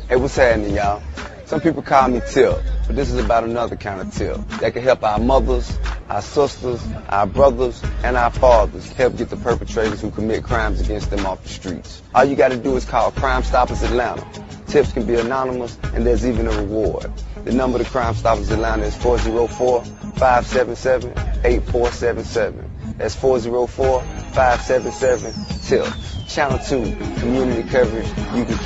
Hey, what's happening, y'all? Some people call me Tip, but this is about another kind of tip that can help our mothers, our sisters, our brothers, and our fathers help get the perpetrators who commit crimes against them off the streets. All you got to do is call Crime Stoppers Atlanta. Tips can be anonymous, and there's even a reward. The number to Crime Stoppers Atlanta is 404-577-8477. That's 404-577-TIPS. Channel 2, community coverage. You can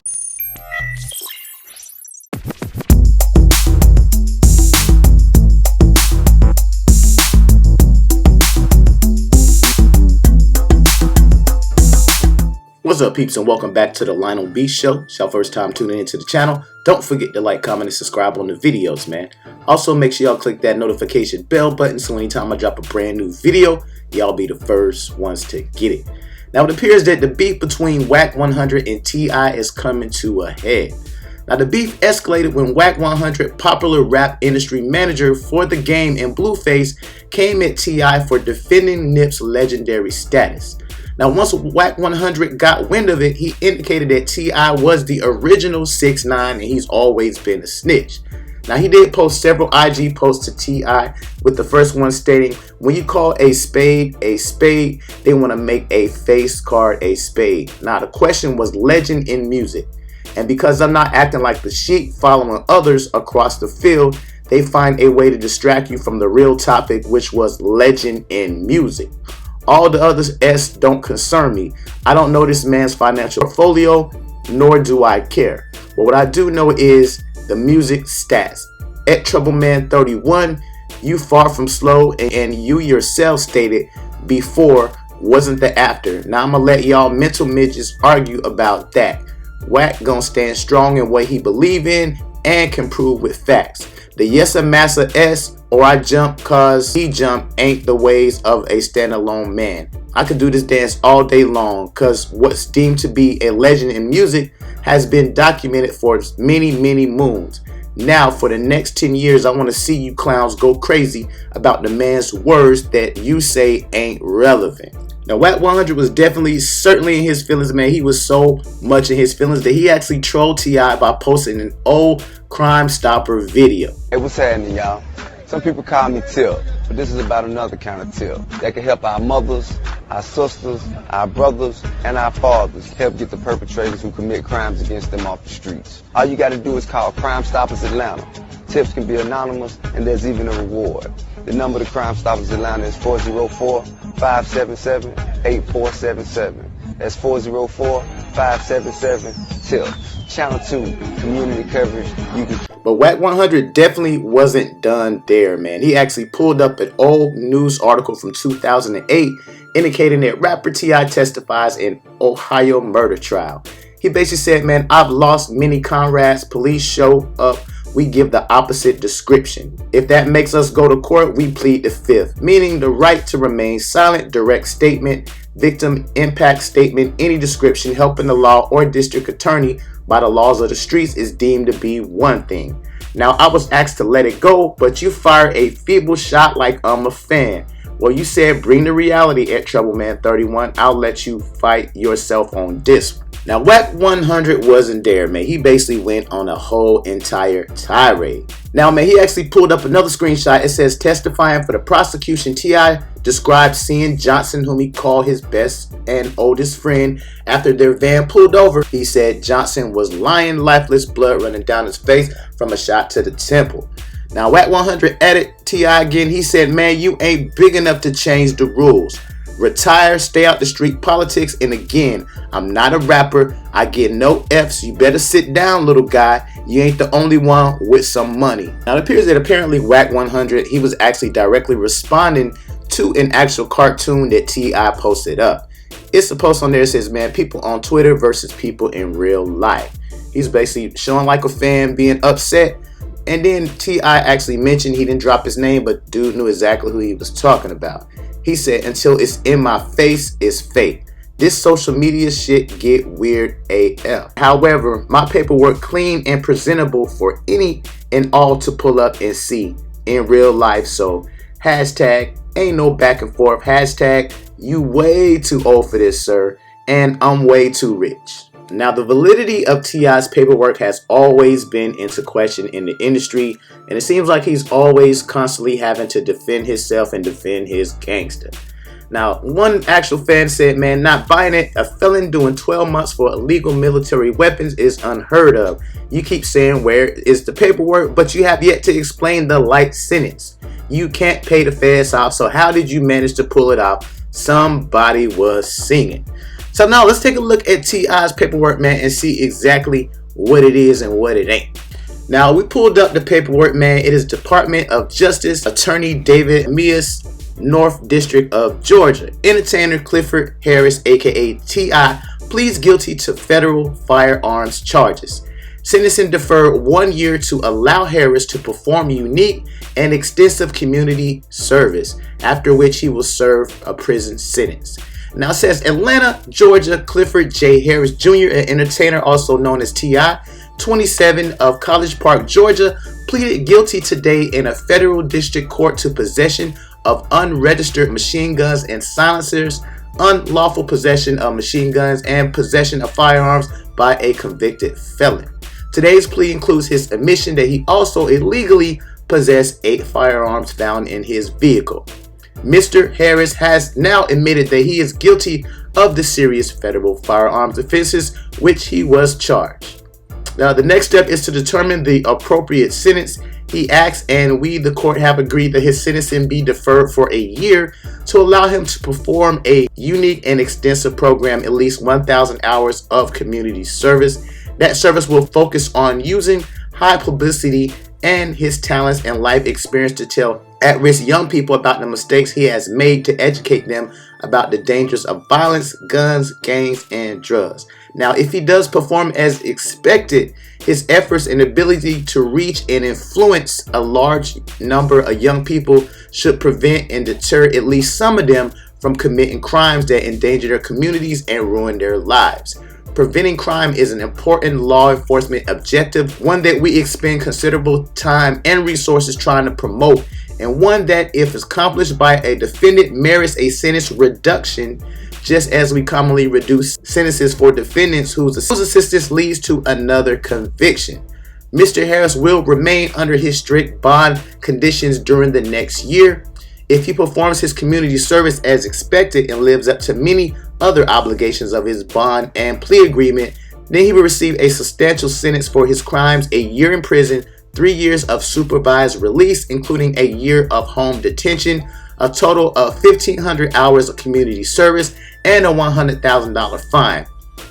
What's up, peeps, and welcome back to the Lionel B Show. It's your first time tuning into the channel. Don't forget to like, comment, and subscribe on the videos, man. Also, make sure y'all click that notification bell button so anytime I drop a brand new video, y'all be the first ones to get it. Now, it appears that the beef between Wack 100 and T.I. is coming to a head. Now, the beef escalated when Wack 100, popular rap industry manager for the game and Blueface, came at T.I. for defending Nip's legendary status. Now, once Wack 100 got wind of it, he indicated that T.I. was the original 6ix9ine and he's always been a snitch. Now, he did post several IG posts to T.I., with the first one stating, when you call a spade, they want to make a face card a spade. Now, the question was legend in music. And because I'm not acting like the sheep following others across the field, they find a way to distract you from the real topic, which was legend in music. All the others don't concern me. I don't know this man's financial portfolio, nor do I care. But what I do know is the music stats. At Troubleman31, you far from slow, and you yourself stated before wasn't the after. Now I'm gonna let y'all mental midgets argue about that. Wack gonna stand strong in what he believe in and can prove with facts. The yes a massa S or I jump cause he jump ain't the ways of a standalone man. I could do this dance all day long cause what's deemed to be a legend in music has been documented for many moons. Now for the next 10 years I want to see you clowns go crazy about the man's words that you say ain't relevant. Now, Wack 100 was certainly in his feelings, man. He was so much in his feelings that he actually trolled T.I. by posting an old Crime Stopper video. Hey, what's happening, y'all? Some people call me Tip, but this is about another kind of tip that can help our mothers, our sisters, our brothers, and our fathers help get the perpetrators who commit crimes against them off the streets. All you got to do is call Crime Stoppers Atlanta. Tips can be anonymous, and there's even a reward. The number to Crime Stoppers Atlanta is 404-577-8477. That's 404-577-TIPS. Channel 2, community coverage. You can. But Wack 100 definitely wasn't done there, man. He actually pulled up an old news article from 2008 indicating that rapper T.I. testifies in Ohio murder trial. He basically said, man, I've lost many comrades. Police show up. We give the opposite description. If that makes us go to court, we plead the fifth, meaning the right to remain silent, direct statement, victim impact statement, any description helping the law or district attorney by the laws of the streets is deemed to be one thing. Now, I was asked to let it go, but you fired a feeble shot like I'm a fan. Well, you said bring the reality at Troubleman31. I'll let you fight yourself on this one. Now, Wack 100 wasn't there, man. He basically went on a whole entire tirade. Now, man, he actually pulled up another screenshot. It says, testifying for the prosecution, T.I. described seeing Johnson, whom he called his best and oldest friend, after their van pulled over. He said Johnson was lying, lifeless, blood running down his face from a shot to the temple. Now, Wack 100 added T.I. again. He said, man, you ain't big enough to change the rules. Retire, stay out the street politics, and again, I'm not a rapper. I get no F's. You better sit down, little guy. You ain't the only one with some money. Now, it appears that apparently Wack 100, he was actually directly responding to an actual cartoon that T.I. posted up. It's a post on there that says, man, people on Twitter versus people in real life. He's basically showing like a fan being upset. And then T.I. actually mentioned, he didn't drop his name, but dude knew exactly who he was talking about. He said, until it's in my face, it's fake. This social media shit get weird AF. However, my paperwork clean and presentable for any and all to pull up and see in real life. So hashtag ain't no back and forth. Hashtag you way too old for this, sir. And I'm way too rich. Now, the validity of T.I.'s paperwork has always been into question in the industry, and it seems like he's always constantly having to defend himself and defend his gangster. Now, one actual fan said, man, not buying it. A felon doing 12 months for illegal military weapons is unheard of. You keep saying where is the paperwork, but you have yet to explain the light sentence. You can't pay the feds off, so how did you manage to pull it off? Somebody was singing. So now let's take a look at T.I.'s paperwork, man, and see exactly what it is and what it ain't. Now, we pulled up the paperwork, man. It is Department of Justice, Attorney David Mias, North District of Georgia. Entertainer Clifford Harris, aka T.I., pleads guilty to federal firearms charges. Sentencing deferred 1 year to allow Harris to perform unique and extensive community service, after which he will serve a prison sentence. Now it says Atlanta, Georgia, Clifford J. Harris Jr., an entertainer also known as T.I., 27 of College Park, Georgia, pleaded guilty today in a federal district court to possession of unregistered machine guns and silencers, unlawful possession of machine guns, and possession of firearms by a convicted felon. Today's plea includes his admission that he also illegally possessed 8 firearms found in his vehicle. Mr. Harris has now admitted that he is guilty of the serious federal firearms offenses which he was charged. Now, the next step is to determine the appropriate sentence. He asks, and we, the court, have agreed that his sentencing be deferred for a year to allow him to perform a unique and extensive program, at least 1,000 hours of community service. That service will focus on using high publicity and his talents and life experience to tell at-risk young people about the mistakes he has made to educate them about the dangers of violence, guns, gangs, and drugs. Now, if he does perform as expected, his efforts and ability to reach and influence a large number of young people should prevent and deter at least some of them from committing crimes that endanger their communities and ruin their lives. Preventing crime is an important law enforcement objective, one that we expend considerable time and resources trying to promote, and one that, if accomplished by a defendant, merits a sentence reduction, just as we commonly reduce sentences for defendants whose assistance leads to another conviction. Mr. Harris will remain under his strict bond conditions during the next year. If he performs his community service as expected and lives up to many other obligations of his bond and plea agreement, then he will receive a substantial sentence for his crimes: a year in prison, 3 years of supervised release, including a year of home detention, a total of 1,500 hours of community service, and a $100,000 fine.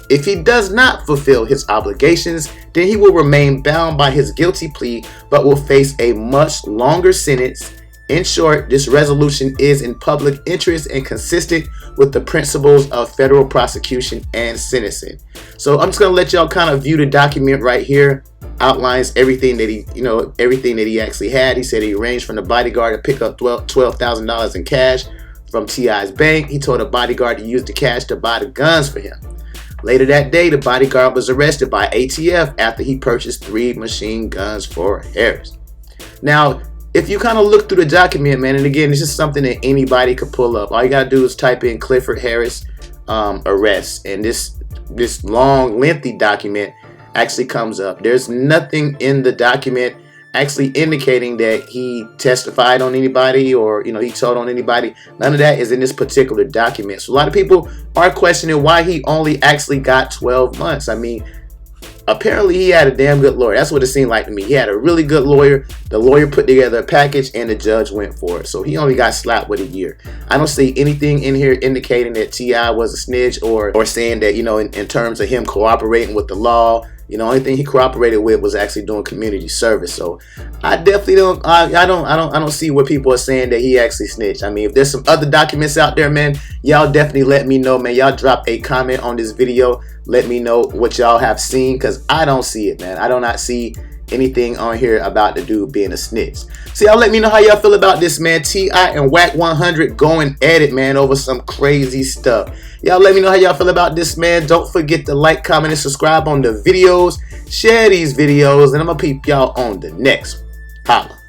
If he does not fulfill his obligations, then he will remain bound by his guilty plea, but will face a much longer sentence. In short, this resolution is in public interest and consistent with the principles of federal prosecution and sentencing. So I'm just going to let y'all kind of view the document right here. Outlines everything that he actually had. He said he arranged for the bodyguard to pick up $12,000 in cash from T.I.'s bank. He told the bodyguard to use the cash to buy the guns for him. Later that day, the bodyguard was arrested by ATF after he purchased 3 machine guns for Harris. Now, if you kind of look through the document, man, and again, this is something that anybody could pull up. All you got to do is type in Clifford Harris arrest, and this long, lengthy document actually comes up. There's nothing in the document actually indicating that he testified on anybody or he told on anybody. None of that is in this particular document. So a lot of people are questioning why he only actually got 12 months. I mean, apparently he had a damn good lawyer. That's what it seemed like to me. He had a really good lawyer. The lawyer put together a package and the judge went for it. So he only got slapped with a year. I don't see anything in here indicating that T.I. was a snitch or saying that, in terms of him cooperating with the law. The only thing he cooperated with was actually doing community service. So I definitely don't. I don't see what people are saying that he actually snitched. I mean, if there's some other documents out there, man, y'all definitely let me know, man. Y'all drop a comment on this video. Let me know what y'all have seen, because I don't see it, man. I do not see anything on here about the dude being a snitch. So y'all let me know how y'all feel about this, man. T.I. and Wack 100 going at it, man, over some crazy stuff. Y'all let me know how y'all feel about this, man. Don't forget to like, comment, and subscribe on the videos. Share these videos, and I'm gonna peep y'all on the next. Holla.